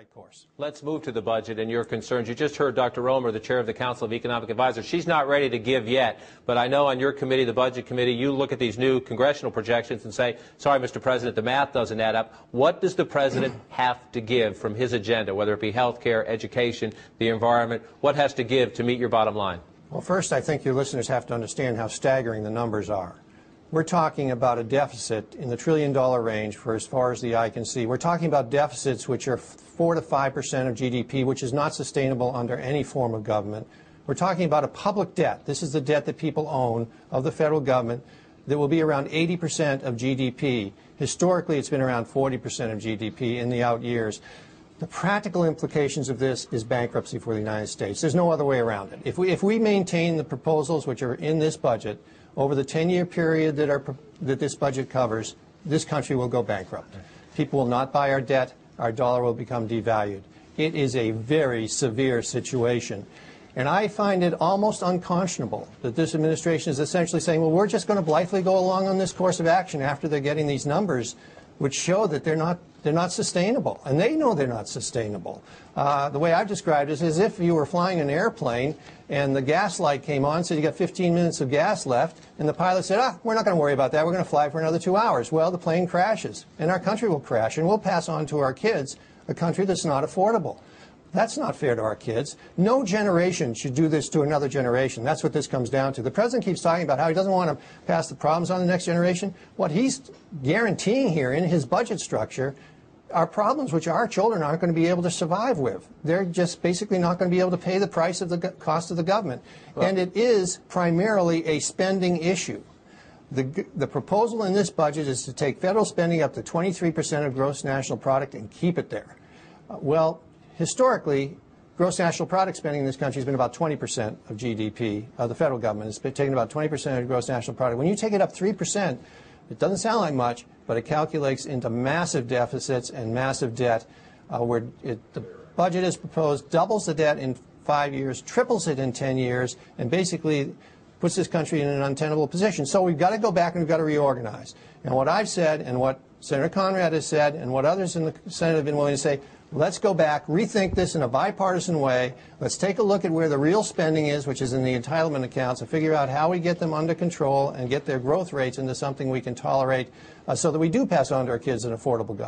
right course. Let's move to the budget and your concerns. You just heard Dr. Romer, the chair of the Council of Economic Advisors. She's not ready to give yet, but I know on your committee, the Budget Committee, you look at these new congressional projections and say, sorry, Mr. President, the math doesn't add up. What does the President have to give from his agenda, whether it be health care, education, the environment? What has to give to meet your bottom line? Well, first, I think your listeners have to understand how staggering the numbers are. We're talking about a deficit in the trillion-dollar range for as far as the eye can see. We're talking about deficits which are 4 to 5% of GDP, which is not sustainable under any form of government. We're talking about a public debt. This is the debt that people own of the federal government that will be around 80% of GDP. Historically, it's been around 40% of GDP in the out years. The practical implications of this is bankruptcy for the United States. There's no other way around it. If we maintain the proposals which are in this budget, over the 10-year period that this budget covers, this country will go bankrupt. People will not buy our debt. Our dollar will become devalued. It is a very severe situation. And I find it almost unconscionable that this administration is essentially saying, well, we're just going to blithely go along on this course of action after they're getting these numbers which show that they're not sustainable. And they know they're not sustainable. The way I've described it is as if you were flying an airplane and the gas light came on, so you got 15 minutes of gas left, and the pilot said, we're not going to worry about that. We're going to fly for another 2 hours. Well, the plane crashes, and our country will crash, and we'll pass on to our kids a country that's not affordable. That's not fair to our kids. No generation should do this to another generation. That's what this comes down to. The president keeps talking about how he doesn't want to pass the problems on the next generation. What he's guaranteeing here in his budget structure are problems which our children aren't going to be able to survive with. They're just basically not going to be able to pay the price of the cost of the government. Well, and it is primarily a spending issue. The proposal in this budget is to take federal spending up to 23% of gross national product and keep it there. Well, historically, gross national product spending in this country has been about 20% of GDP. The federal government has been taking about 20% of gross national product. When you take it up 3%, it doesn't sound like much, but it calculates into massive deficits and massive debt. The budget is proposed doubles the debt in 5 years, triples it in 10 years, and basically puts this country in an untenable position. So we've got to go back and we've got to reorganize. And what I've said and what Senator Conrad has said and what others in the Senate have been willing to say, let's go back, rethink this in a bipartisan way. Let's take a look at where the real spending is, which is in the entitlement accounts, and figure out how we get them under control and get their growth rates into something we can tolerate so that we do pass on to our kids an affordable government.